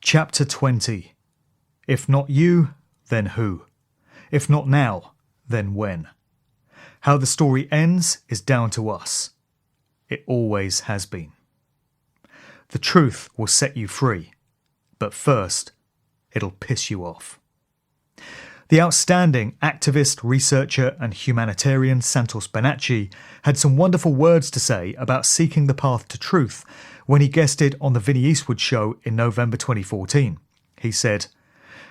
Chapter 20. If not you, then who? If not now, then when? How the story ends is down to us. It always has been. The truth will set you free, but first, it'll piss you off. The outstanding activist, researcher and humanitarian Santos Bonacci had some wonderful words to say about seeking the path to truth when he guested on the Vinnie Eastwood show in November 2014. He said,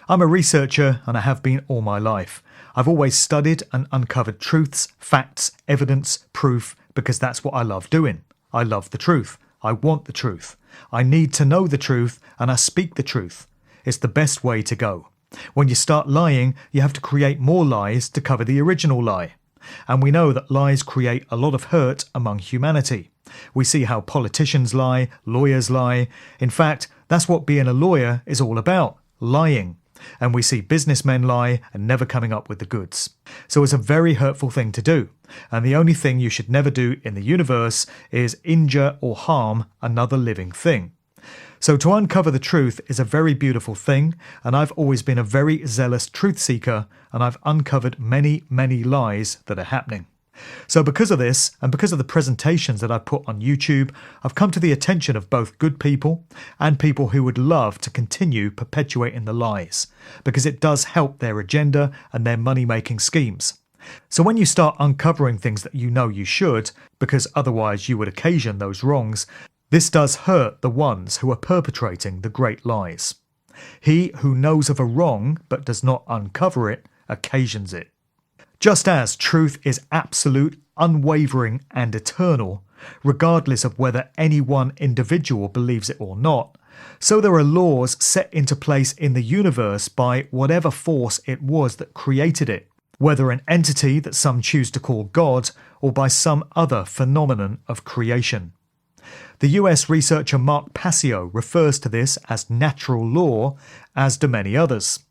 "I'm a researcher and I have been all my life. I've always studied and uncovered truths, facts, evidence, proof, because that's what I love doing. I love the truth. I want the truth. I need to know the truth and I speak the truth. It's the best way to go. When you start lying, you have to create more lies to cover the original lie. And we know that lies create a lot of hurt among humanity. We see how politicians lie, lawyers lie. In fact, that's what being a lawyer is all about, lying. And we see businessmen lie and never coming up with the goods. So it's a very hurtful thing to do. And the only thing you should never do in the universe is injure or harm another living thing. So to uncover the truth is a very beautiful thing, and I've always been a very zealous truth seeker, and I've uncovered many, many lies that are happening. So because of this, and because of the presentations that I've put on YouTube, I've come to the attention of both good people and people who would love to continue perpetuating the lies, because it does help their agenda and their money-making schemes. So when you start uncovering things that you know you should, because otherwise you would occasion those wrongs, this does hurt the ones who are perpetrating the great lies. He who knows of a wrong but does not uncover it occasions it. Just as truth is absolute, unwavering and eternal, regardless of whether any one individual believes it or not, so there are laws set into place in the universe by whatever force it was that created it, whether an entity that some choose to call God or by some other phenomenon of creation. The US researcher Mark Passio refers to this as natural law, as do many others.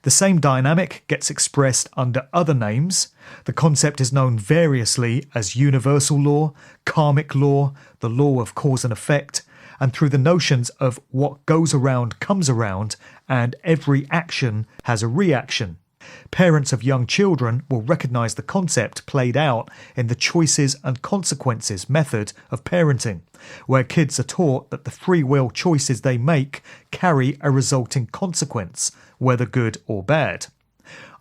The same dynamic gets expressed under other names. The concept is known variously as universal law, karmic law, the law of cause and effect, and through the notions of what goes around comes around and every action has a reaction. Parents of young children will recognise the concept played out in the choices and consequences method of parenting, where kids are taught that the free will choices they make carry a resulting consequence, whether good or bad.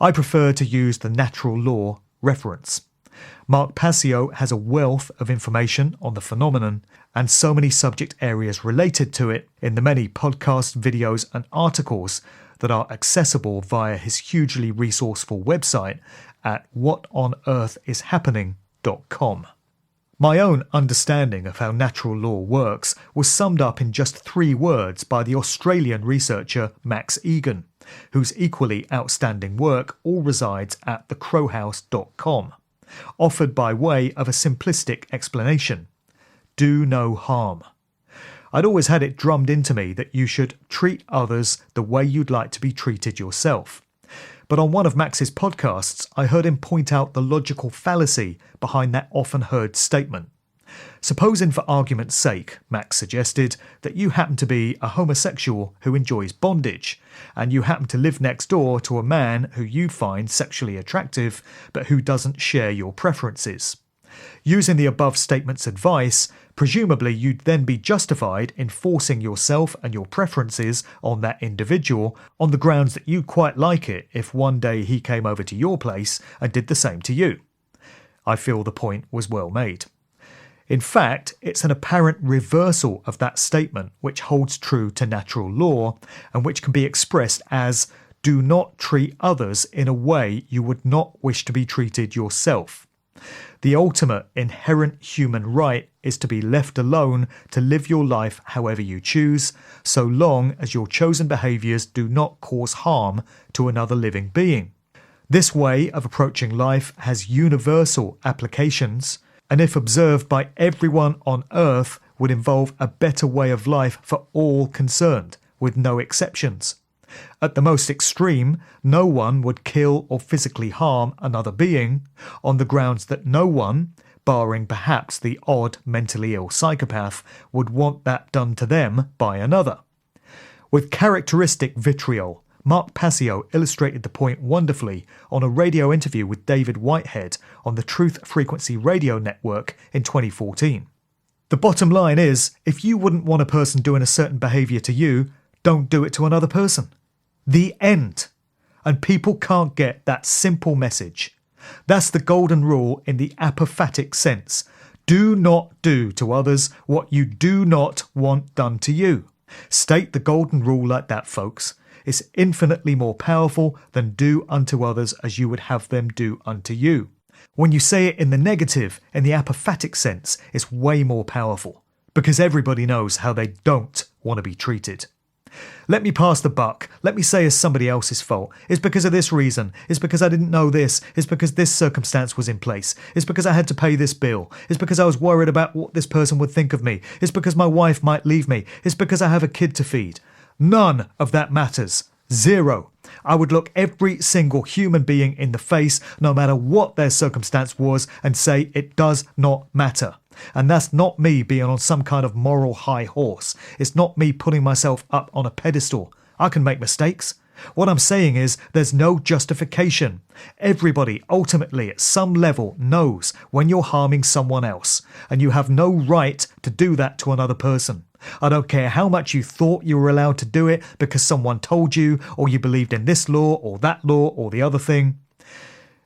I prefer to use the natural law reference. Mark Passio has a wealth of information on the phenomenon and so many subject areas related to it in the many podcasts, videos and articles that are accessible via his hugely resourceful website at whatonearthishappening.com. My own understanding of how natural law works was summed up in just 3 words by the Australian researcher Max Egan, whose equally outstanding work all resides at thecrowhouse.com, offered by way of a simplistic explanation: do no harm. I'd always had it drummed into me that you should treat others the way you'd like to be treated yourself. But on one of Max's podcasts, I heard him point out the logical fallacy behind that often heard statement. Supposing for argument's sake, Max suggested, that you happen to be a homosexual who enjoys bondage, and you happen to live next door to a man who you find sexually attractive, but who doesn't share your preferences. Using the above statement's advice, presumably you'd then be justified in forcing yourself and your preferences on that individual on the grounds that you quite like it if one day he came over to your place and did the same to you. I feel the point was well made. In fact, it's an apparent reversal of that statement which holds true to natural law and which can be expressed as do not treat others in a way you would not wish to be treated yourself. The ultimate inherent human right is to be left alone to live your life however you choose, so long as your chosen behaviours do not cause harm to another living being. This way of approaching life has universal applications, and if observed by everyone on earth would involve a better way of life for all concerned, with no exceptions. At the most extreme, no one would kill or physically harm another being on the grounds that no one, barring perhaps the odd mentally ill psychopath, would want that done to them by another. With characteristic vitriol, Mark Passio illustrated the point wonderfully on a radio interview with David Whitehead on the Truth Frequency Radio Network in 2014. The bottom line is, if you wouldn't want a person doing a certain behaviour to you, don't do it to another person. The end. And people can't get that simple message. That's the golden rule in the apophatic sense. Do not do to others what you do not want done to you. State the golden rule like that, folks. It's infinitely more powerful than do unto others as you would have them do unto you. When you say it in the negative, in the apophatic sense, it's way more powerful, because everybody knows how they don't want to be treated. Let me pass the buck. Let me say it's somebody else's fault. It's because of this reason. It's because I didn't know this. It's because this circumstance was in place. It's because I had to pay this bill. It's because I was worried about what this person would think of me. It's because my wife might leave me. It's because I have a kid to feed. None of that matters. Zero. I would look every single human being in the face, no matter what their circumstance was, and say it does not matter. And that's not me being on some kind of moral high horse. It's not me putting myself up on a pedestal. I can make mistakes. What I'm saying is there's no justification. Everybody ultimately at some level knows when you're harming someone else, and you have no right to do that to another person. I don't care how much you thought you were allowed to do it because someone told you, or you believed in this law or that law or the other thing.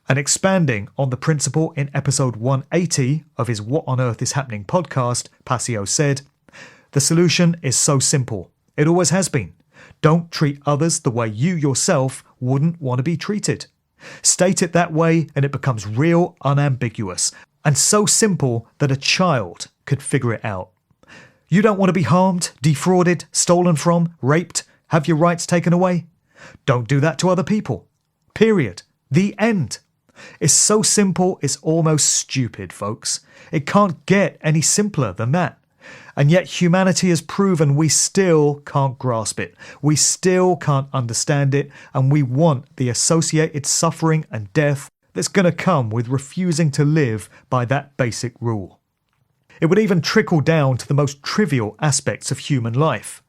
And expanding on the principle in episode 180 of his What on Earth is Happening podcast, Passio said, "The solution is so simple. It always has been. Don't treat others the way you yourself wouldn't want to be treated. State it that way and it becomes real, unambiguous, and so simple that a child could figure it out. You don't want to be harmed, defrauded, stolen from, raped, have your rights taken away? Don't do that to other people. Period. The end." It's so simple, it's almost stupid, folks. It can't get any simpler than that. And yet humanity has proven we still can't grasp it. We still can't understand it, and we want the associated suffering and death that's going to come with refusing to live by that basic rule. It would even trickle down to the most trivial aspects of human life.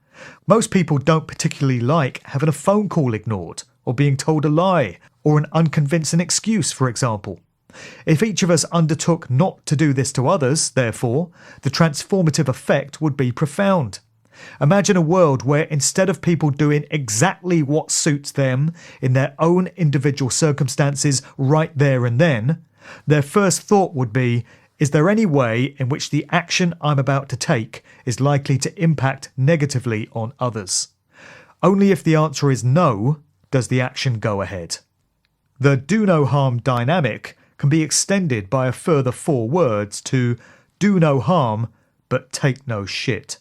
Most people don't particularly like having a phone call ignored, or being told a lie, or an unconvincing excuse, for example. If each of us undertook not to do this to others, therefore, the transformative effect would be profound. Imagine a world where instead of people doing exactly what suits them in their own individual circumstances right there and then, their first thought would be, is there any way in which the action I'm about to take is likely to impact negatively on others? Only if the answer is no, does the action go ahead. The do no harm dynamic can be extended by a further 4 words to do no harm, but take no shit.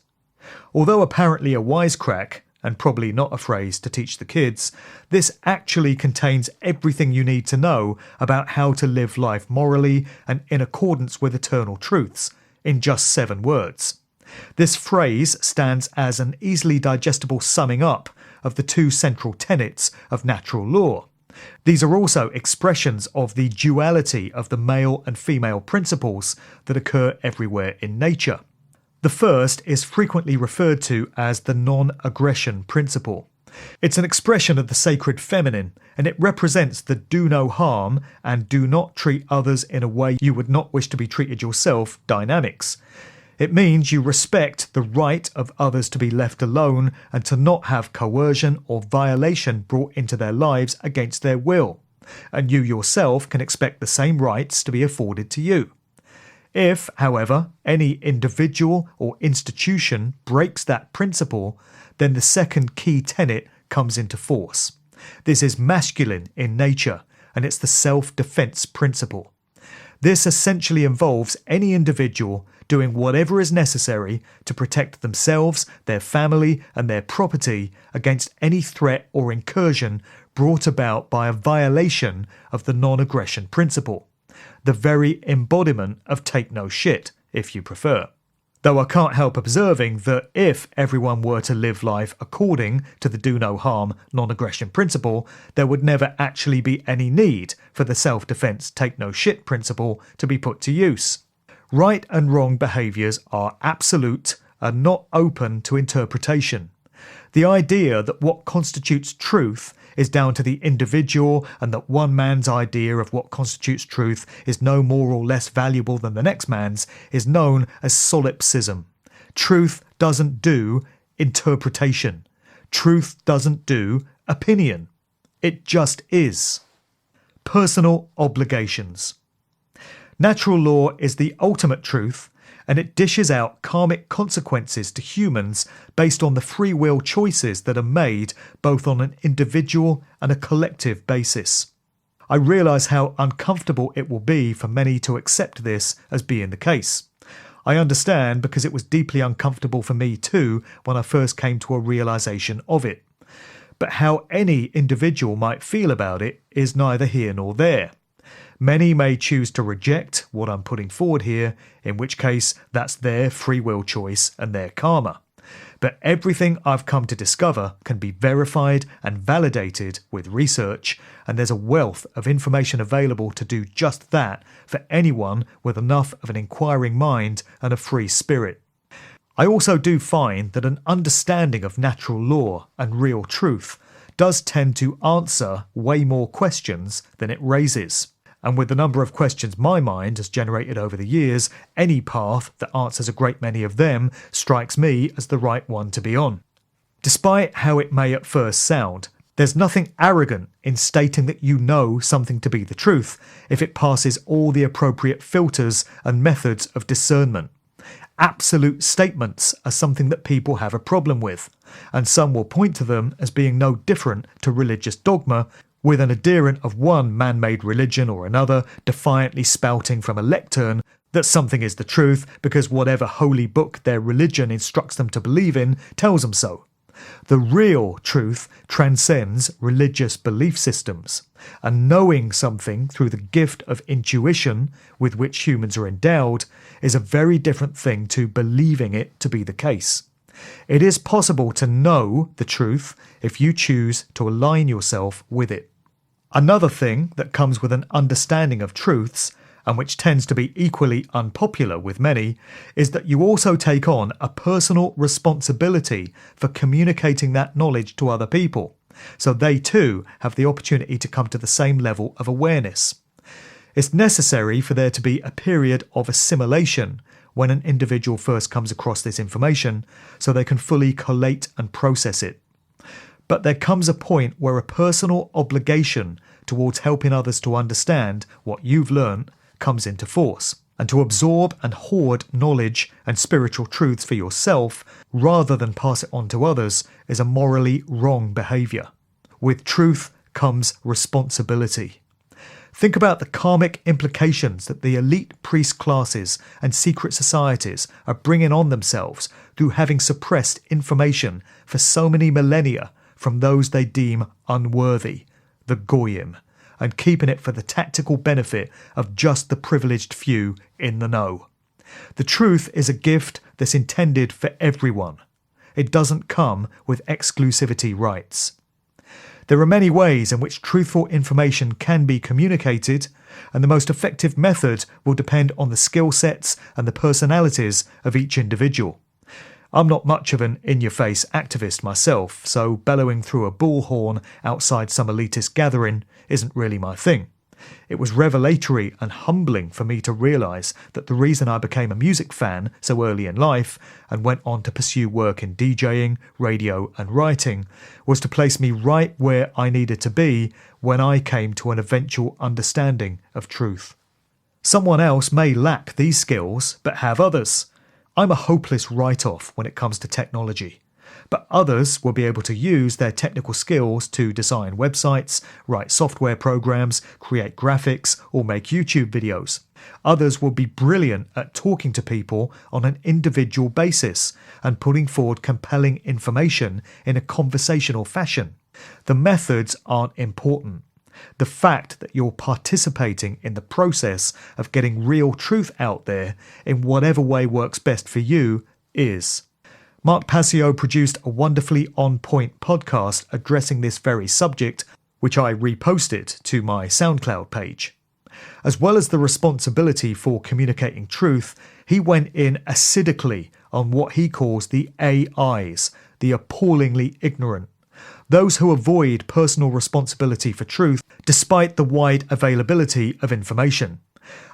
Although apparently a wisecrack, and probably not a phrase to teach the kids, this actually contains everything you need to know about how to live life morally and in accordance with eternal truths, in just 7 words. This phrase stands as an easily digestible summing up of the 2 central tenets of natural law. These are also expressions of the duality of the male and female principles that occur everywhere in nature. The first is frequently referred to as the non-aggression principle. It's an expression of the sacred feminine, and it represents the do no harm and do not treat others in a way you would not wish to be treated yourself dynamics. It means you respect the right of others to be left alone and to not have coercion or violation brought into their lives against their will, and you yourself can expect the same rights to be afforded to you. If, however, any individual or institution breaks that principle, then the second key tenet comes into force. This is masculine in nature, and it's the self-defense principle. This essentially involves any individual doing whatever is necessary to protect themselves, their family, and their property against any threat or incursion brought about by a violation of the non-aggression principle. The very embodiment of take no shit, if you prefer. Though I can't help observing that if everyone were to live life according to the do no harm, non-aggression principle, there would never actually be any need for the self-defense take no shit principle to be put to use. Right and wrong behaviours are absolute and not open to interpretation. The idea that what constitutes truth is down to the individual and that one man's idea of what constitutes truth is no more or less valuable than the next man's is known as solipsism. Truth doesn't do interpretation. Truth doesn't do opinion. It just is. Personal obligations. Natural law is the ultimate truth, and it dishes out karmic consequences to humans based on the free will choices that are made both on an individual and a collective basis. I realise how uncomfortable it will be for many to accept this as being the case. I understand because it was deeply uncomfortable for me too when I first came to a realisation of it. But how any individual might feel about it is neither here nor there. Many may choose to reject what I'm putting forward here, in which case that's their free will choice and their karma. But everything I've come to discover can be verified and validated with research, and there's a wealth of information available to do just that for anyone with enough of an inquiring mind and a free spirit. I also do find that an understanding of natural law and real truth does tend to answer way more questions than it raises. And with the number of questions my mind has generated over the years, any path that answers a great many of them strikes me as the right one to be on. Despite how it may at first sound, there's nothing arrogant in stating that you know something to be the truth if it passes all the appropriate filters and methods of discernment. Absolute statements are something that people have a problem with, and some will point to them as being no different to religious dogma, with an adherent of one man-made religion or another defiantly spouting from a lectern that something is the truth because whatever holy book their religion instructs them to believe in tells them so. The real truth transcends religious belief systems, and knowing something through the gift of intuition with which humans are endowed is a very different thing to believing it to be the case. It is possible to know the truth if you choose to align yourself with it. Another thing that comes with an understanding of truths, and which tends to be equally unpopular with many, is that you also take on a personal responsibility for communicating that knowledge to other people, so they too have the opportunity to come to the same level of awareness. It's necessary for there to be a period of assimilation when an individual first comes across this information, so they can fully collate and process it. But there comes a point where a personal obligation towards helping others to understand what you've learned comes into force, and to absorb and hoard knowledge and spiritual truths for yourself rather than pass it on to others is a morally wrong behaviour. With truth comes responsibility. Think about the karmic implications that the elite priest classes and secret societies are bringing on themselves through having suppressed information for so many millennia from those they deem unworthy, the Goyim, and keeping it for the tactical benefit of just the privileged few in the know. The truth is a gift that's intended for everyone. It doesn't come with exclusivity rights. There are many ways in which truthful information can be communicated, and the most effective method will depend on the skill sets and the personalities of each individual. I'm not much of an in-your-face activist myself, so bellowing through a bullhorn outside some elitist gathering isn't really my thing. It was revelatory and humbling for me to realise that the reason I became a music fan so early in life and went on to pursue work in DJing, radio and writing was to place me right where I needed to be when I came to an eventual understanding of truth. Someone else may lack these skills but have others. I'm a hopeless write-off when it comes to technology, but others will be able to use their technical skills to design websites, write software programs, create graphics, or make YouTube videos. Others will be brilliant at talking to people on an individual basis and putting forward compelling information in a conversational fashion. The methods aren't important. The fact that you're participating in the process of getting real truth out there in whatever way works best for you is. Mark Passio produced a wonderfully on-point podcast addressing this very subject, which I reposted to my SoundCloud page. As well as the responsibility for communicating truth, he went in acidically on what he calls the AIs, the appallingly ignorant, those who avoid personal responsibility for truth despite the wide availability of information,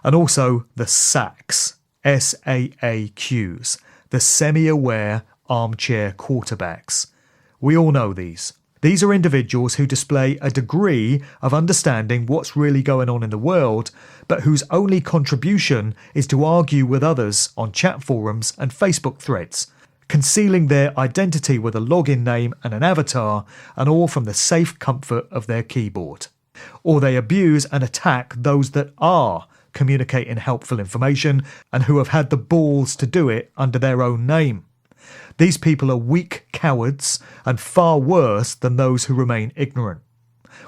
and also the SAQs, SAAQs, the semi-aware armchair quarterbacks. We all know these. These are individuals who display a degree of understanding what's really going on in the world, but whose only contribution is to argue with others on chat forums and Facebook threads, concealing their identity with a login name and an avatar, and all from the safe comfort of their keyboard. Or they abuse and attack those that are communicating helpful information and who have had the balls to do it under their own name. These people are weak cowards and far worse than those who remain ignorant.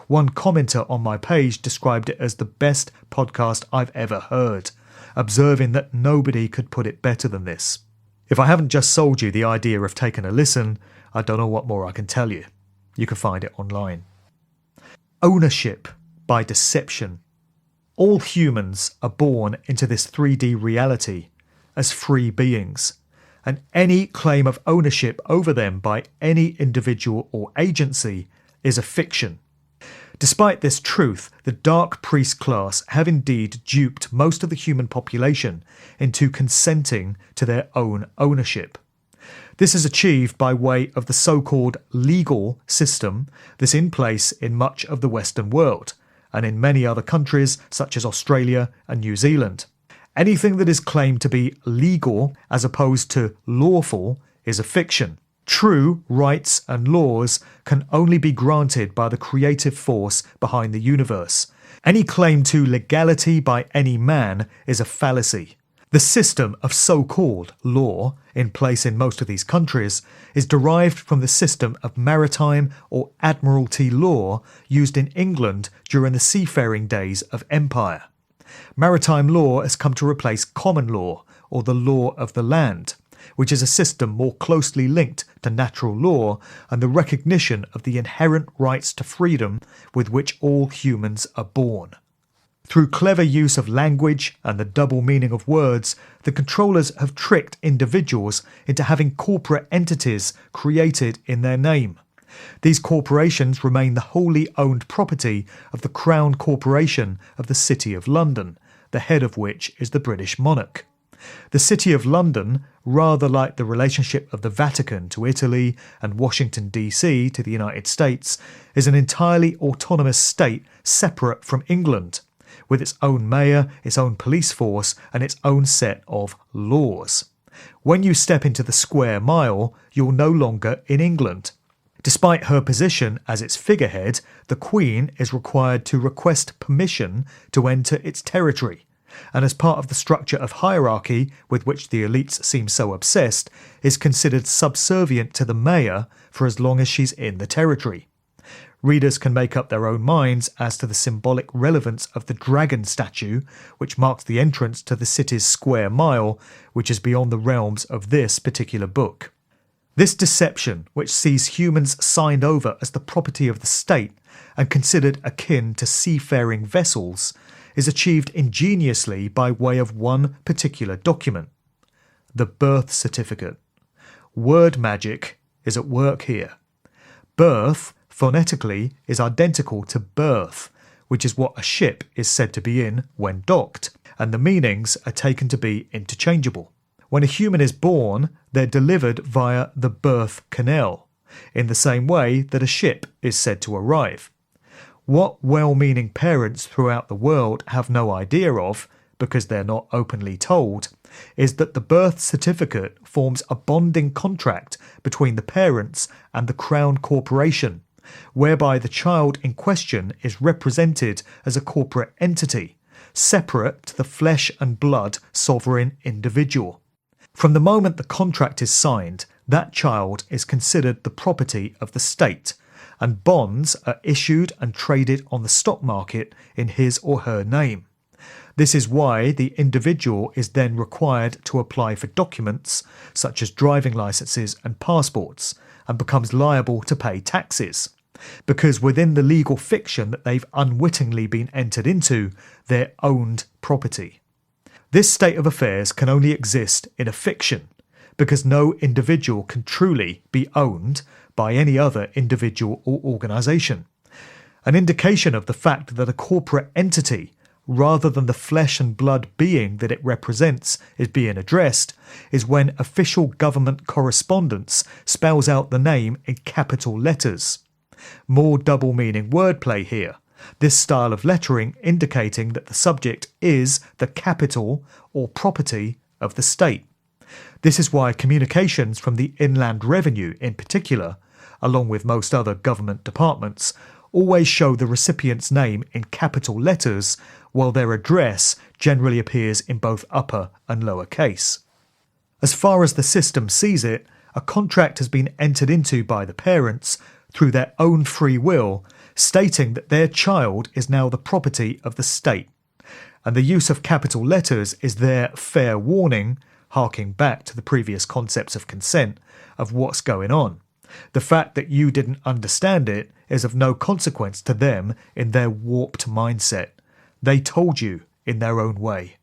One commenter on my page described it as the best podcast I've ever heard, observing that nobody could put it better than this. If I haven't just sold you the idea of taking a listen, I don't know what more I can tell you. You can find it online. Ownership by deception. All humans are born into this 3D reality as free beings, and any claim of ownership over them by any individual or agency is a fiction. Despite this truth, the dark priest class have indeed duped most of the human population into consenting to their own ownership. This is achieved by way of the so-called legal system that's in place in much of the Western world, and in many other countries such as Australia and New Zealand. Anything that is claimed to be legal as opposed to lawful is a fiction. True rights and laws can only be granted by the creative force behind the universe. Any claim to legality by any man is a fallacy. The system of so-called law in place in most of these countries is derived from the system of maritime or admiralty law used in England during the seafaring days of empire. Maritime law has come to replace common law, or the law of the land, which is a system more closely linked to natural law and the recognition of the inherent rights to freedom with which all humans are born. Through clever use of language and the double meaning of words, the controllers have tricked individuals into having corporate entities created in their name. These corporations remain the wholly owned property of the Crown Corporation of the City of London, the head of which is the British monarch. The City of London, rather like the relationship of the Vatican to Italy and Washington DC to the United States, is an entirely autonomous state separate from England, with its own mayor, its own police force and its own set of laws. When you step into the square mile, you're no longer in England. Despite her position as its figurehead, the Queen is required to request permission to enter its territory, and as part of the structure of hierarchy with which the elites seem so obsessed, is considered subservient to the mayor for as long as she's in the territory. Readers can make up their own minds as to the symbolic relevance of the dragon statue, which marks the entrance to the city's square mile, which is beyond the realms of this particular book. This deception, which sees humans signed over as the property of the state and considered akin to seafaring vessels, is achieved ingeniously by way of one particular document: the birth certificate. Word magic is at work here. Birth, phonetically, is identical to birth, which is what a ship is said to be in when docked, and the meanings are taken to be interchangeable. When a human is born, they're delivered via the birth canal, in the same way that a ship is said to arrive. What well-meaning parents throughout the world have no idea of, because they're not openly told, is that the birth certificate forms a bonding contract between the parents and the Crown Corporation, whereby the child in question is represented as a corporate entity, separate to the flesh and blood sovereign individual. From the moment the contract is signed, that child is considered the property of the state, and bonds are issued and traded on the stock market in his or her name. This is why the individual is then required to apply for documents such as driving licenses and passports, and becomes liable to pay taxes, because within the legal fiction that they've unwittingly been entered into, they're owned property. This state of affairs can only exist in a fiction, because no individual can truly be owned by any other individual or organisation. An indication of the fact that a corporate entity, rather than the flesh and blood being that it represents, is being addressed, is when official government correspondence spells out the name in capital letters. More double-meaning wordplay here, this style of lettering indicating that the subject is the capital or property of the state. This is why communications from the Inland Revenue in particular, along with most other government departments, always show the recipient's name in capital letters, while their address generally appears in both upper and lower case. As far as the system sees it, a contract has been entered into by the parents through their own free will, stating that their child is now the property of the state. And the use of capital letters is their fair warning, harking back to the previous concepts of consent, of what's going on. The fact that you didn't understand it is of no consequence to them in their warped mindset. They told you in their own way.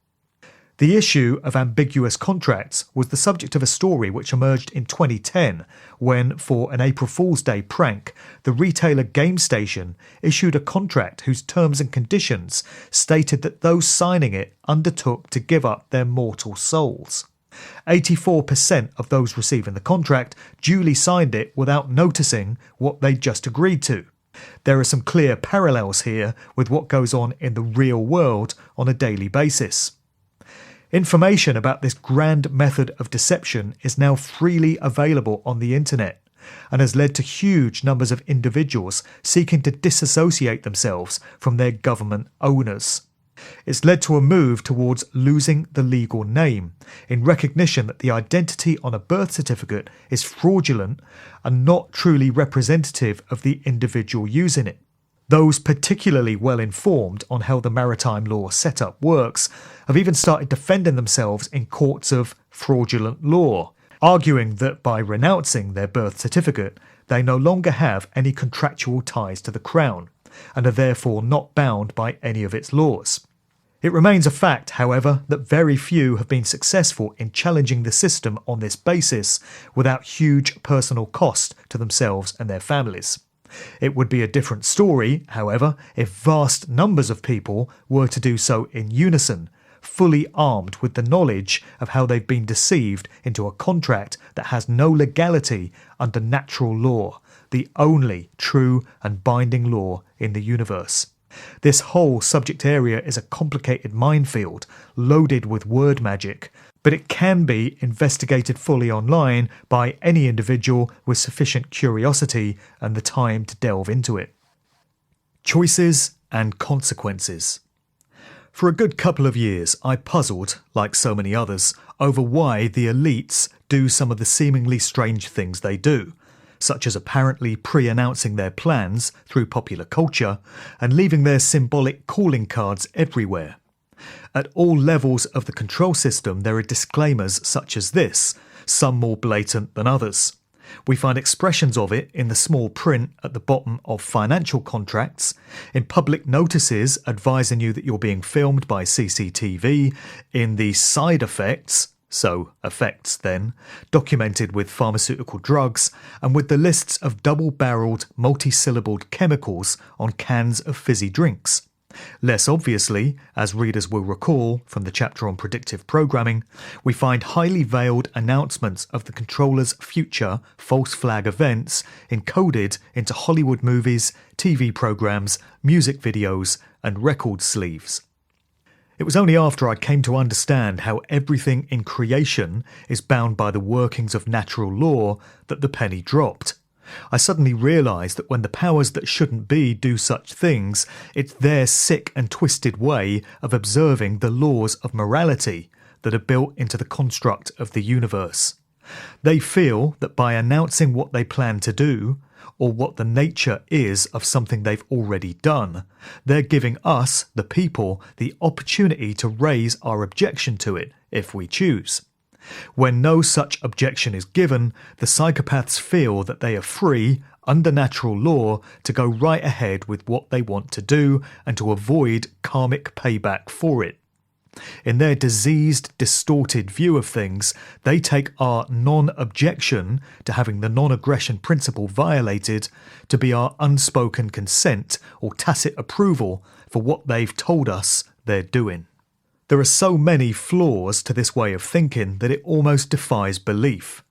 The issue of ambiguous contracts was the subject of a story which emerged in 2010 when, for an April Fool's Day prank, the retailer GameStation issued a contract whose terms and conditions stated that those signing it undertook to give up their mortal souls. 84% of those receiving the contract duly signed it without noticing what they'd just agreed to. There are some clear parallels here with what goes on in the real world on a daily basis. Information about this grand method of deception is now freely available on the internet and has led to huge numbers of individuals seeking to disassociate themselves from their government owners. It's led to a move towards losing the legal name, in recognition that the identity on a birth certificate is fraudulent and not truly representative of the individual using it. Those particularly well informed on how the maritime law setup works have even started defending themselves in courts of fraudulent law, arguing that by renouncing their birth certificate, they no longer have any contractual ties to the Crown and are therefore not bound by any of its laws. It remains a fact, however, that very few have been successful in challenging the system on this basis without huge personal cost to themselves and their families. It would be a different story, however, if vast numbers of people were to do so in unison, fully armed with the knowledge of how they've been deceived into a contract that has no legality under natural law, the only true and binding law in the universe. This whole subject area is a complicated minefield, loaded with word magic, but it can be investigated fully online by any individual with sufficient curiosity and the time to delve into it. Choices and consequences. For a good couple of years, I puzzled, like so many others, over why the elites do some of the seemingly strange things they do, such as apparently pre-announcing their plans through popular culture and leaving their symbolic calling cards everywhere. At all levels of the control system there are disclaimers such as this, some more blatant than others. We find expressions of it in the small print at the bottom of financial contracts, in public notices advising you that you're being filmed by CCTV, in the side effects, so effects then, documented with pharmaceutical drugs, and with the lists of double-barrelled, multi-syllabled chemicals on cans of fizzy drinks. Less obviously, as readers will recall from the chapter on predictive programming, we find highly veiled announcements of the controller's future false flag events encoded into Hollywood movies, TV programs, music videos, and record sleeves. It was only after I came to understand how everything in creation is bound by the workings of natural law that the penny dropped. I suddenly realised that when the powers that shouldn't be do such things, it's their sick and twisted way of observing the laws of morality that are built into the construct of the universe. They feel that by announcing what they plan to do, or what the nature is of something they've already done, they're giving us, the people, the opportunity to raise our objection to it, if we choose. When no such objection is given, the psychopaths feel that they are free, under natural law, to go right ahead with what they want to do and to avoid karmic payback for it. In their diseased, distorted view of things, they take our non-objection to having the non-aggression principle violated to be our unspoken consent or tacit approval for what they've told us they're doing. There are so many flaws to this way of thinking that it almost defies belief.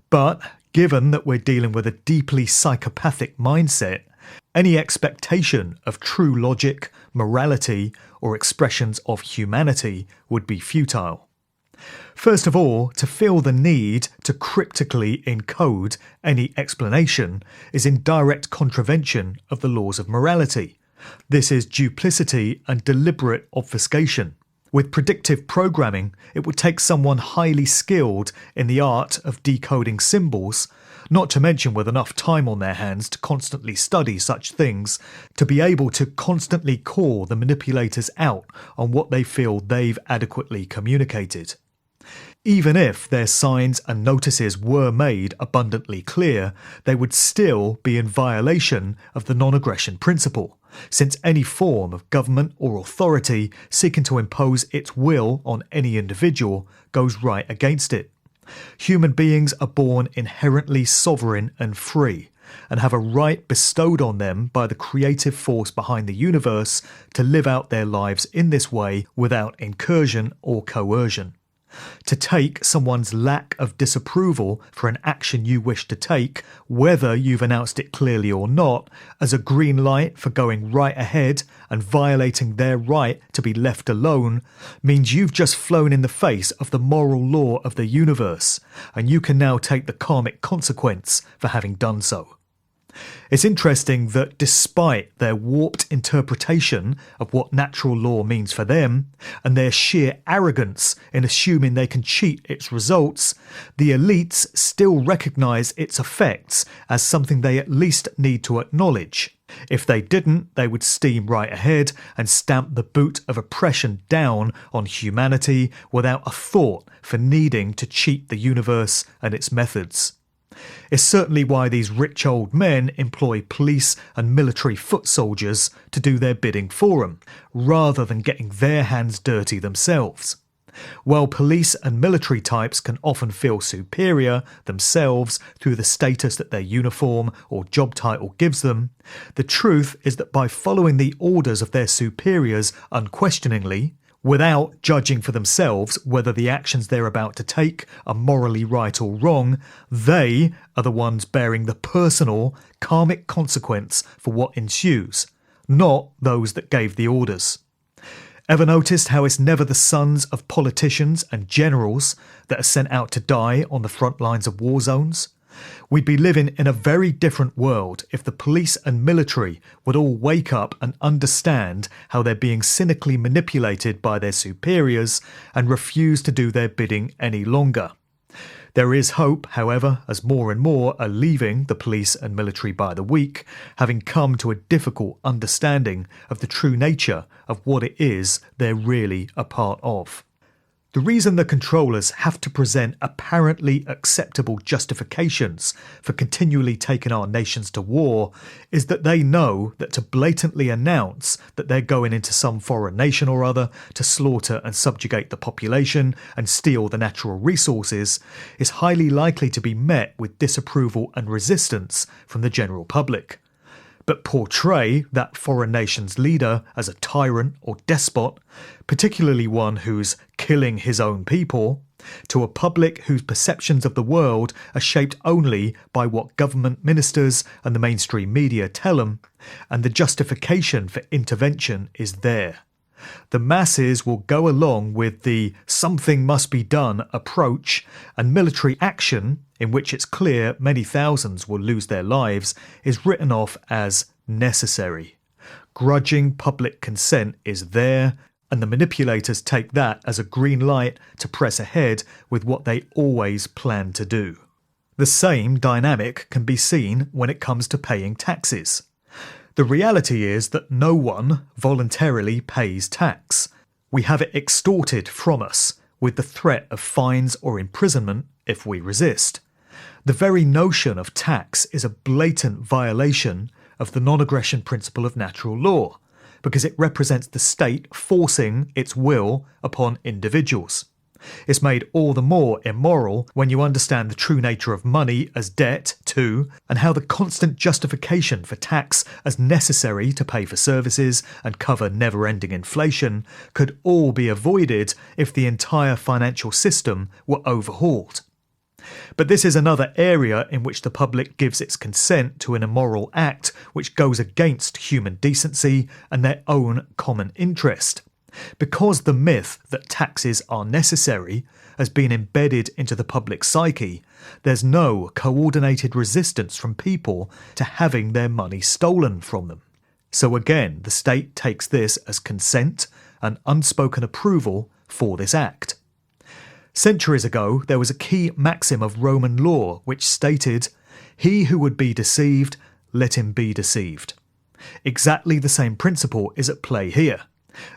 But given that we're dealing with a deeply psychopathic mindset, any expectation of true logic, morality, or expressions of humanity would be futile. First of all, to feel the need to cryptically encode any explanation is in direct contravention of the laws of morality. This is duplicity and deliberate obfuscation. With predictive programming, it would take someone highly skilled in the art of decoding symbols, not to mention with enough time on their hands to constantly study such things, to be able to constantly call the manipulators out on what they feel they've adequately communicated. Even if their signs and notices were made abundantly clear, they would still be in violation of the non-aggression principle, since any form of government or authority seeking to impose its will on any individual goes right against it. Human beings are born inherently sovereign and free, and have a right bestowed on them by the creative force behind the universe to live out their lives in this way without incursion or coercion. To take someone's lack of disapproval for an action you wish to take, whether you've announced it clearly or not, as a green light for going right ahead and violating their right to be left alone, means you've just flown in the face of the moral law of the universe, and you can now take the karmic consequence for having done so. It's interesting that despite their warped interpretation of what natural law means for them, and their sheer arrogance in assuming they can cheat its results, the elites still recognise its effects as something they at least need to acknowledge. If they didn't, they would steam right ahead and stamp the boot of oppression down on humanity without a thought for needing to cheat the universe and its methods. It's certainly why these rich old men employ police and military foot soldiers to do their bidding for them, rather than getting their hands dirty themselves. While police and military types can often feel superior themselves through the status that their uniform or job title gives them, the truth is that by following the orders of their superiors unquestioningly, without judging for themselves whether the actions they're about to take are morally right or wrong, they are the ones bearing the personal, karmic consequence for what ensues, not those that gave the orders. Ever noticed how it's never the sons of politicians and generals that are sent out to die on the front lines of war zones? We'd be living in a very different world if the police and military would all wake up and understand how they're being cynically manipulated by their superiors and refuse to do their bidding any longer. There is hope, however, as more and more are leaving the police and military by the week, having come to a difficult understanding of the true nature of what it is they're really a part of. The reason the controllers have to present apparently acceptable justifications for continually taking our nations to war is that they know that to blatantly announce that they're going into some foreign nation or other to slaughter and subjugate the population and steal the natural resources is highly likely to be met with disapproval and resistance from the general public. But portray that foreign nation's leader as a tyrant or despot, particularly one who's killing his own people, to a public whose perceptions of the world are shaped only by what government ministers and the mainstream media tell them, and the justification for intervention is there. The masses will go along with the something must be done approach, and military action, in which it's clear many thousands will lose their lives, is written off as necessary. Grudging public consent is there, and the manipulators take that as a green light to press ahead with what they always plan to do. The same dynamic can be seen when it comes to paying taxes. The reality is that no one voluntarily pays tax. We have it extorted from us with the threat of fines or imprisonment if we resist. The very notion of tax is a blatant violation of the non-aggression principle of natural law, because it represents the state forcing its will upon individuals. It's made all the more immoral when you understand the true nature of money as debt too, and how the constant justification for tax as necessary to pay for services and cover never-ending inflation could all be avoided if the entire financial system were overhauled. But this is another area in which the public gives its consent to an immoral act which goes against human decency and their own common interest. Because the myth that taxes are necessary has been embedded into the public psyche, there's no coordinated resistance from people to having their money stolen from them. So again, the state takes this as consent and unspoken approval for this act. Centuries ago, there was a key maxim of Roman law which stated, "He who would be deceived, let him be deceived." Exactly the same principle is at play here.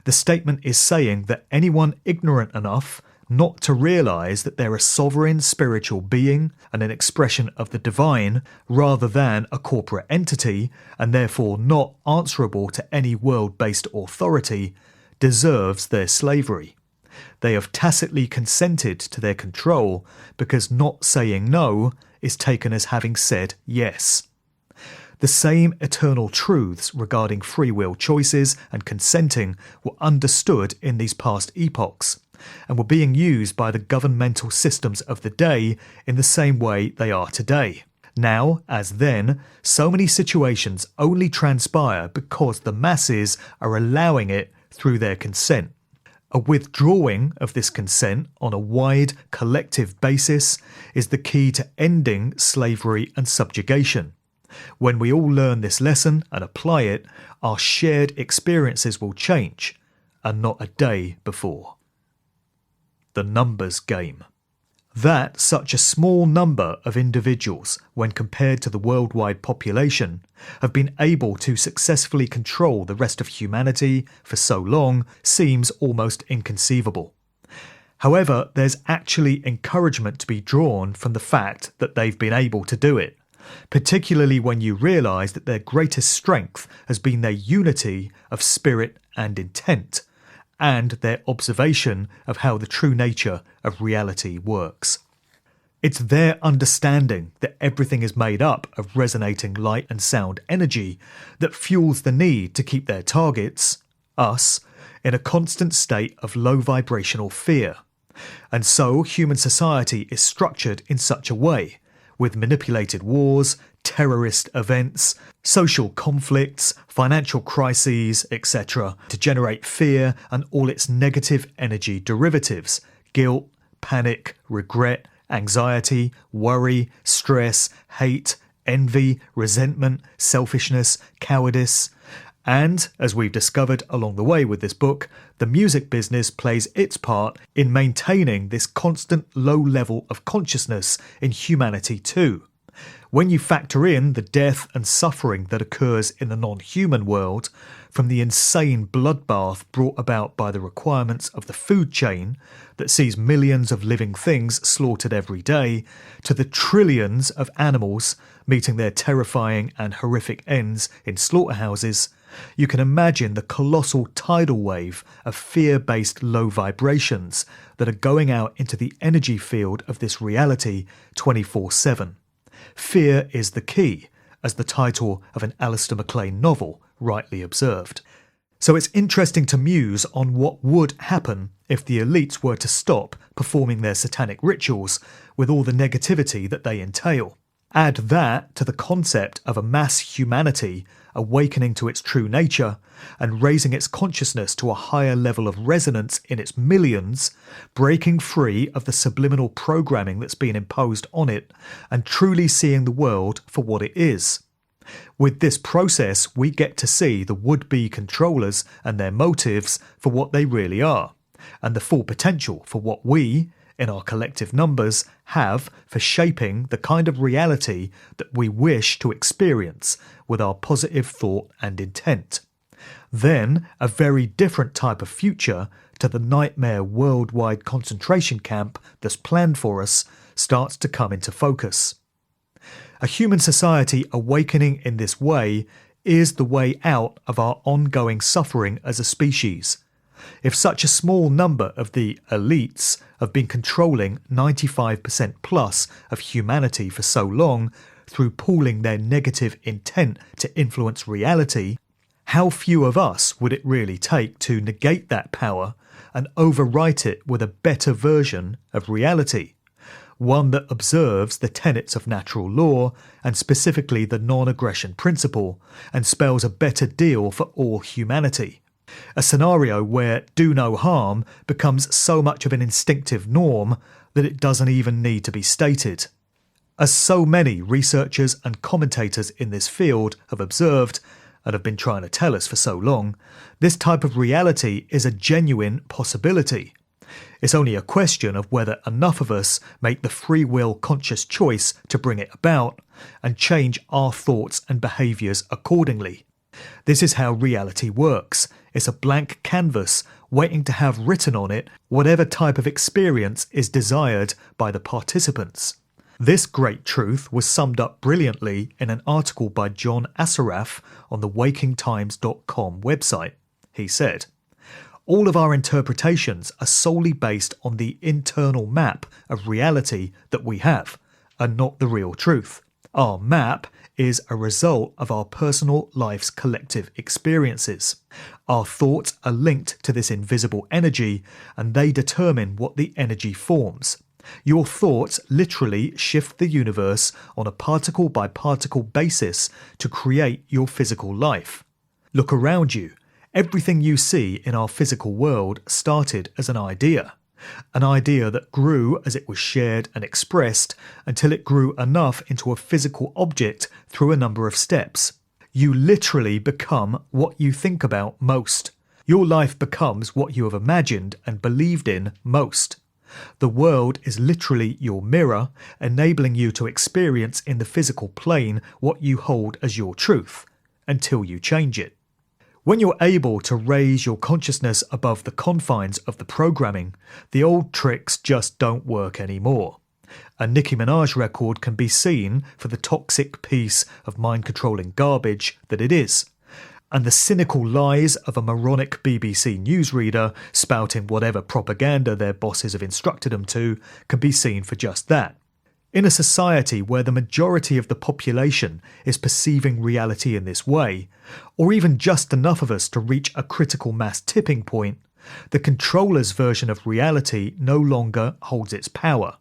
The statement is saying that anyone ignorant enough not to realise that they're a sovereign spiritual being and an expression of the divine rather than a corporate entity, and therefore not answerable to any world-based authority, deserves their slavery. They have tacitly consented to their control because not saying no is taken as having said yes. The same eternal truths regarding free will choices and consenting were understood in these past epochs, and were being used by the governmental systems of the day in the same way they are today. Now, as then, so many situations only transpire because the masses are allowing it through their consent. A withdrawing of this consent on a wide collective basis is the key to ending slavery and subjugation. When we all learn this lesson and apply it, our shared experiences will change, and not a day before. The numbers game. That such a small number of individuals, when compared to the worldwide population, have been able to successfully control the rest of humanity for so long seems almost inconceivable. However, there's actually encouragement to be drawn from the fact that they've been able to do it, particularly when you realise that their greatest strength has been their unity of spirit and intent, and their observation of how the true nature of reality works. It's their understanding that everything is made up of resonating light and sound energy that fuels the need to keep their targets, us, in a constant state of low vibrational fear. And so human society is structured in such a way, with manipulated wars, terrorist events, social conflicts, financial crises, etc., to generate fear and all its negative energy derivatives: guilt, panic, regret, anxiety, worry, stress, hate, envy, resentment, selfishness, cowardice. And, as we've discovered along the way with this book, the music business plays its part in maintaining this constant low level of consciousness in humanity too. When you factor in the death and suffering that occurs in the non-human world, from the insane bloodbath brought about by the requirements of the food chain that sees millions of living things slaughtered every day, to the trillions of animals meeting their terrifying and horrific ends in slaughterhouses, you can imagine the colossal tidal wave of fear-based low vibrations that are going out into the energy field of this reality 24/7. Fear is the key, as the title of an Alistair MacLean novel rightly observed. So it's interesting to muse on what would happen if the elites were to stop performing their satanic rituals with all the negativity that they entail. Add that to the concept of a mass humanity awakening to its true nature and raising its consciousness to a higher level of resonance in its millions, breaking free of the subliminal programming that's been imposed on it, and truly seeing the world for what it is. With this process, we get to see the would-be controllers and their motives for what they really are, and the full potential for what we, in our collective numbers, have for shaping the kind of reality that we wish to experience with our positive thought and intent. Then, a very different type of future to the nightmare worldwide concentration camp that's planned for us starts to come into focus. A human society awakening in this way is the way out of our ongoing suffering as a species. If such a small number of the elites have been controlling 95% plus of humanity for so long through pooling their negative intent to influence reality, how few of us would it really take to negate that power and overwrite it with a better version of reality? One that observes the tenets of natural law and specifically the non-aggression principle and spells a better deal for all humanity. A scenario where do no harm becomes so much of an instinctive norm that it doesn't even need to be stated. As so many researchers and commentators in this field have observed and have been trying to tell us for so long, this type of reality is a genuine possibility. It's only a question of whether enough of us make the free will conscious choice to bring it about and change our thoughts and behaviours accordingly. This is how reality works. It's a blank canvas waiting to have written on it whatever type of experience is desired by the participants. This great truth was summed up brilliantly in an article by John Assaraf on the wakingtimes.com website. He said, "All of our interpretations are solely based on the internal map of reality that we have, and not the real truth. Our map is a result of our personal life's collective experiences. Our thoughts are linked to this invisible energy, and they determine what the energy forms. Your thoughts literally shift the universe on a particle-by-particle basis to create your physical life. Look around you. Everything you see in our physical world started as an idea that grew as it was shared and expressed until it grew enough into a physical object through a number of steps. You literally become what you think about most. Your life becomes what you have imagined and believed in most. The world is literally your mirror, enabling you to experience in the physical plane what you hold as your truth, until you change it. When you're able to raise your consciousness above the confines of the programming, the old tricks just don't work anymore. A Nicki Minaj record can be seen for the toxic piece of mind-controlling garbage that it is, and the cynical lies of a moronic BBC newsreader spouting whatever propaganda their bosses have instructed them to can be seen for just that. In a society where the majority of the population is perceiving reality in this way, or even just enough of us to reach a critical mass tipping point, the controller's version of reality no longer holds its power.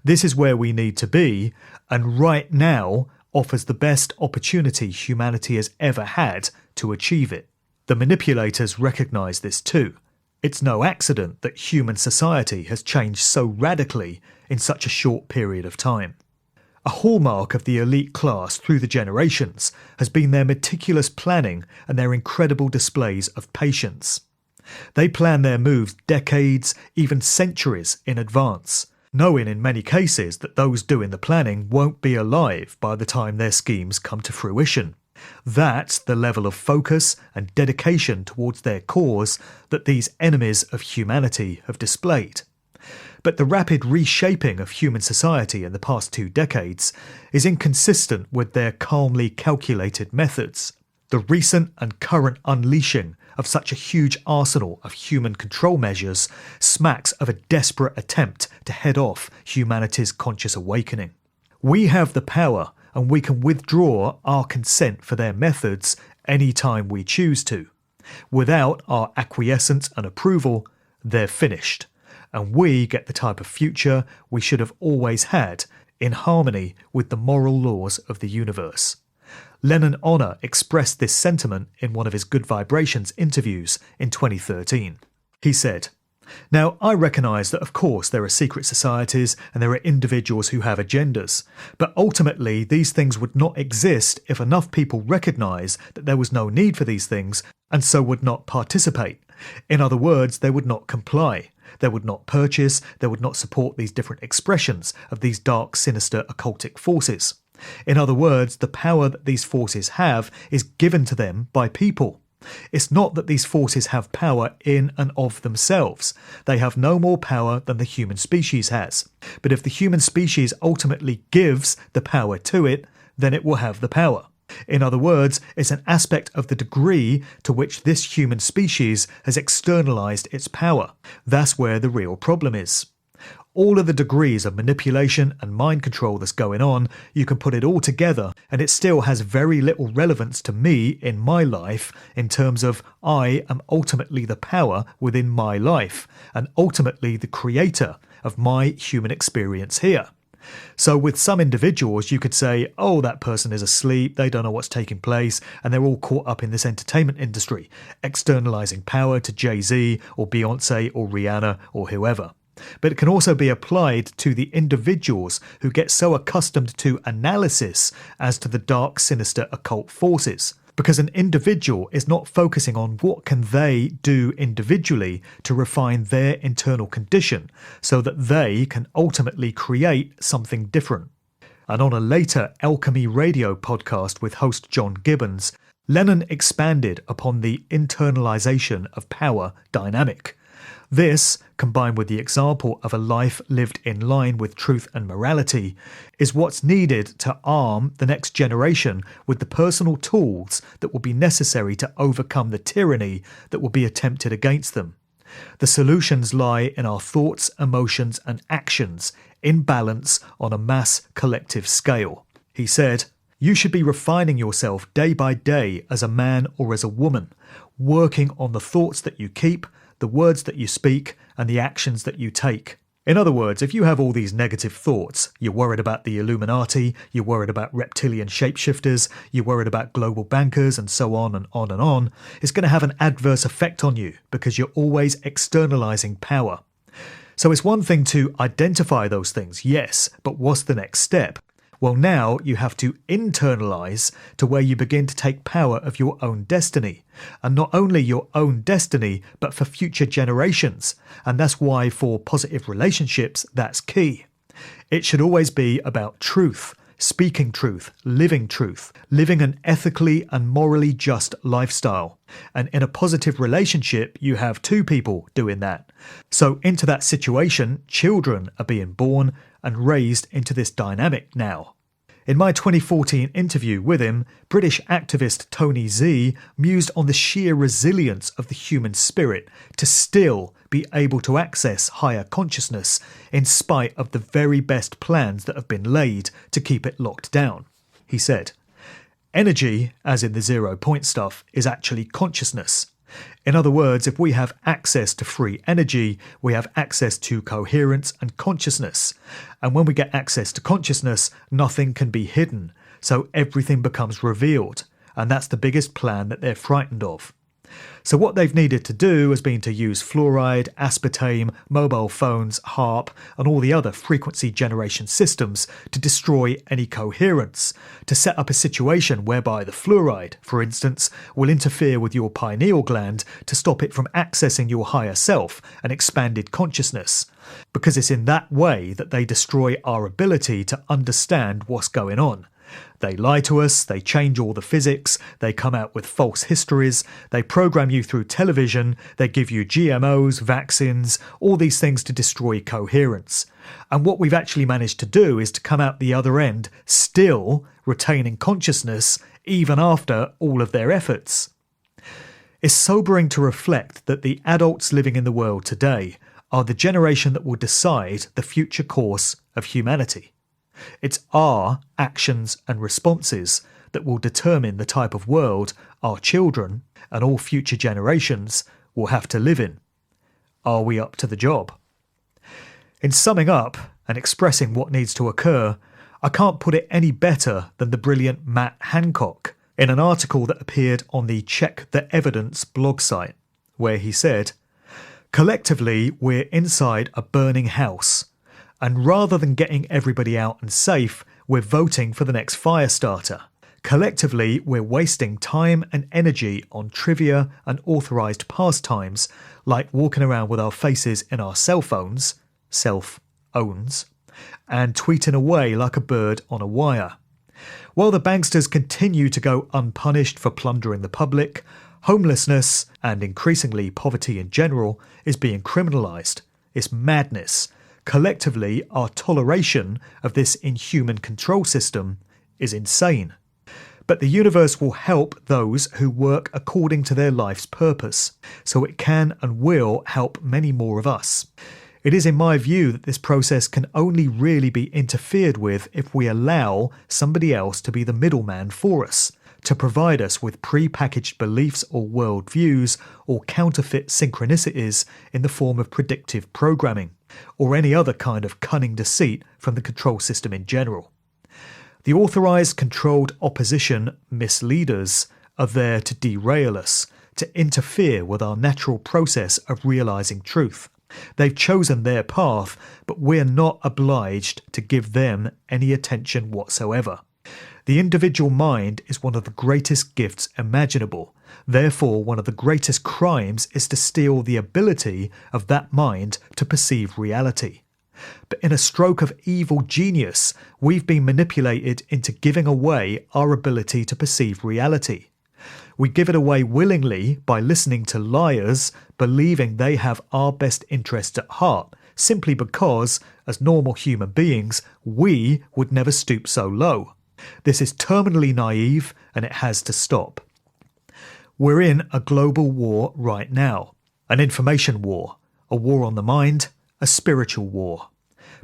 This is where we need to be, and right now offers the best opportunity humanity has ever had to achieve it. The manipulators recognise this too. It's no accident that human society has changed so radically in such a short period of time. A hallmark of the elite class through the generations has been their meticulous planning and their incredible displays of patience. They plan their moves decades, even centuries in advance, knowing in many cases that those doing the planning won't be alive by the time their schemes come to fruition. That's the level of focus and dedication towards their cause that these enemies of humanity have displayed. But the rapid reshaping of human society in the past 2 decades is inconsistent with their calmly calculated methods. The recent and current unleashing of such a huge arsenal of human control measures smacks of a desperate attempt to head off humanity's conscious awakening. We have the power, and we can withdraw our consent for their methods any time we choose to. Without our acquiescence and approval, they're finished, and we get the type of future we should have always had, in harmony with the moral laws of the universe. Lennon Honor expressed this sentiment in one of his Good Vibrations interviews in 2013. He said, "Now, I recognise that of course there are secret societies and there are individuals who have agendas, but ultimately these things would not exist if enough people recognise that there was no need for these things and so would not participate. In other words, they would not comply. They would not purchase, they would not support these different expressions of these dark, sinister, occultic forces. In other words, the power that these forces have is given to them by people. It's not that these forces have power in and of themselves. They have no more power than the human species has. But if the human species ultimately gives the power to it, then it will have the power. In other words, it's an aspect of the degree to which this human species has externalized its power. That's where the real problem is. All of the degrees of manipulation and mind control that's going on, you can put it all together and it still has very little relevance to me in my life in terms of I am ultimately the power within my life and ultimately the creator of my human experience here. So with some individuals, you could say, oh, that person is asleep, they don't know what's taking place, and they're all caught up in this entertainment industry, externalizing power to Jay-Z or Beyonce or Rihanna or whoever. But it can also be applied to the individuals who get so accustomed to analysis as to the dark, sinister occult forces. Because an individual is not focusing on what can they do individually to refine their internal condition so that they can ultimately create something different. And on a later Alchemy Radio podcast with host John Gibbons, Lennon expanded upon the internalization of power dynamic. This, combined with the example of a life lived in line with truth and morality, is what's needed to arm the next generation with the personal tools that will be necessary to overcome the tyranny that will be attempted against them. The solutions lie in our thoughts, emotions, and actions in balance on a mass collective scale. He said, "You should be refining yourself day by day as a man or as a woman, working on the thoughts that you keep, the words that you speak, and the actions that you take." In other words, if you have all these negative thoughts, you're worried about the Illuminati, you're worried about reptilian shapeshifters, you're worried about global bankers, and so on and on and on, it's going to have an adverse effect on you because you're always externalizing power. So it's one thing to identify those things, yes, but what's the next step? Well, now you have to internalize to where you begin to take power of your own destiny. And not only your own destiny, but for future generations. And that's why for positive relationships, that's key. It should always be about truth, speaking truth, living an ethically and morally just lifestyle. And in a positive relationship, you have two people doing that. So into that situation, children are being born and raised into this dynamic now. In my 2014 interview with him, British activist Tony Z mused on the sheer resilience of the human spirit to still be able to access higher consciousness in spite of the very best plans that have been laid to keep it locked down. He said, "Energy, as in the 0 point stuff, is actually consciousness. In other words, if we have access to free energy, we have access to coherence and consciousness. And when we get access to consciousness, nothing can be hidden. So everything becomes revealed. And that's the biggest plan that they're frightened of. So what they've needed to do has been to use fluoride, aspartame, mobile phones, HAARP, and all the other frequency generation systems to destroy any coherence, to set up a situation whereby the fluoride, for instance, will interfere with your pineal gland to stop it from accessing your higher self and expanded consciousness, because it's in that way that they destroy our ability to understand what's going on. They lie to us, they change all the physics, they come out with false histories, they program you through television, they give you GMOs, vaccines, all these things to destroy coherence. And what we've actually managed to do is to come out the other end still retaining consciousness even after all of their efforts. It's sobering to reflect that the adults living in the world today are the generation that will decide the future course of humanity. It's our actions and responses that will determine the type of world our children and all future generations will have to live in. Are we up to the job? In summing up and expressing what needs to occur, I can't put it any better than the brilliant Matt Hancock in an article that appeared on the Check the Evidence blog site, where he said, "Collectively, we're inside a burning house. And rather than getting everybody out and safe, we're voting for the next fire starter. Collectively, we're wasting time and energy on trivia and authorised pastimes, like walking around with our faces in our cell phones, self-owns, and tweeting away like a bird on a wire. While the banksters continue to go unpunished for plundering the public, homelessness, and increasingly poverty in general, is being criminalised. It's madness. Collectively, our toleration of this inhuman control system is insane. But the universe will help those who work according to their life's purpose, so it can and will help many more of us. It is in my view that this process can only really be interfered with if we allow somebody else to be the middleman for us, to provide us with pre-packaged beliefs or worldviews or counterfeit synchronicities in the form of predictive programming, or any other kind of cunning deceit from the control system in general. The authorised, controlled opposition misleaders are there to derail us, to interfere with our natural process of realising truth. They've chosen their path, but we're not obliged to give them any attention whatsoever. The individual mind is one of the greatest gifts imaginable. Therefore, one of the greatest crimes is to steal the ability of that mind to perceive reality. But in a stroke of evil genius, we've been manipulated into giving away our ability to perceive reality. We give it away willingly by listening to liars, believing they have our best interests at heart, simply because, as normal human beings, we would never stoop so low. This is terminally naive, and it has to stop. We're in a global war right now, an information war, a war on the mind, a spiritual war.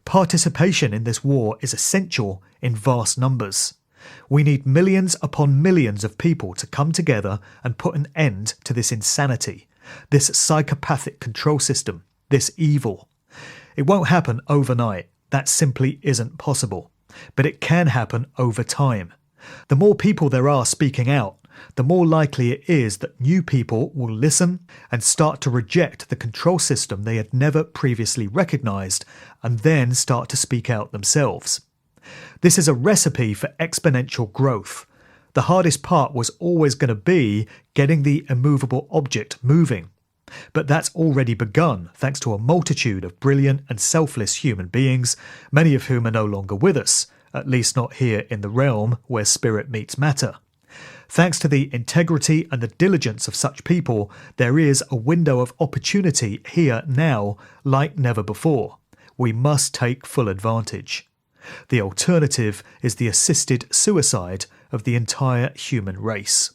Participation in this war is essential in vast numbers. We need millions upon millions of people to come together and put an end to this insanity, this psychopathic control system, this evil. It won't happen overnight. That simply isn't possible. But it can happen over time. The more people there are speaking out, the more likely it is that new people will listen and start to reject the control system they had never previously recognised, and then start to speak out themselves. This is a recipe for exponential growth. The hardest part was always going to be getting the immovable object moving. But that's already begun thanks to a multitude of brilliant and selfless human beings, many of whom are no longer with us, at least not here in the realm where spirit meets matter. Thanks to the integrity and the diligence of such people, there is a window of opportunity here now like never before. We must take full advantage. The alternative is the assisted suicide of the entire human race.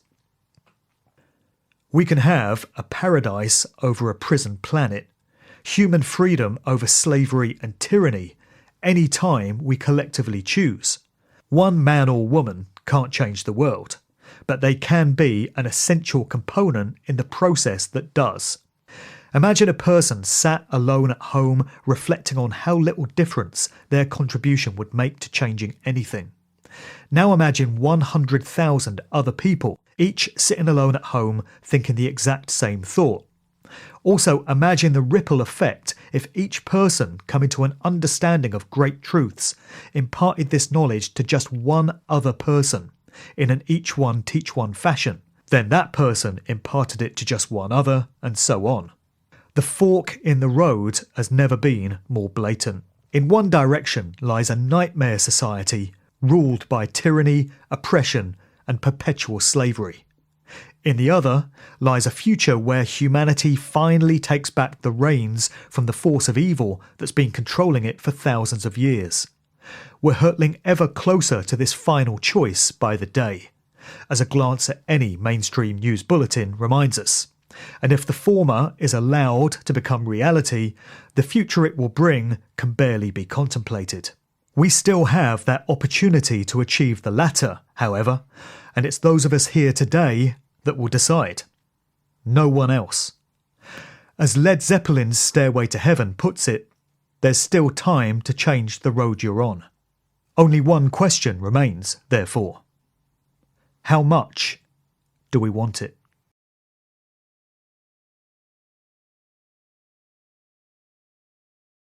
We can have a paradise over a prison planet, human freedom over slavery and tyranny, any time we collectively choose. One man or woman can't change the world, but they can be an essential component in the process that does. Imagine a person sat alone at home reflecting on how little difference their contribution would make to changing anything. Now imagine 100,000 other people, each sitting alone at home thinking the exact same thought. Also imagine the ripple effect if each person coming to an understanding of great truths imparted this knowledge to just one other person in an each one teach one fashion. Then that person imparted it to just one other, and so on. The fork in the road has never been more blatant. In one direction lies a nightmare society ruled by tyranny, oppression, and perpetual slavery. In the other lies a future where humanity finally takes back the reins from the force of evil that's been controlling it for thousands of years. We're hurtling ever closer to this final choice by the day, as a glance at any mainstream news bulletin reminds us. And if the former is allowed to become reality, the future it will bring can barely be contemplated. We still have that opportunity to achieve the latter, however, and it's those of us here today that will decide. No one else. As Led Zeppelin's Stairway to Heaven puts it, there's still time to change the road you're on. Only one question remains, therefore. How much do we want it?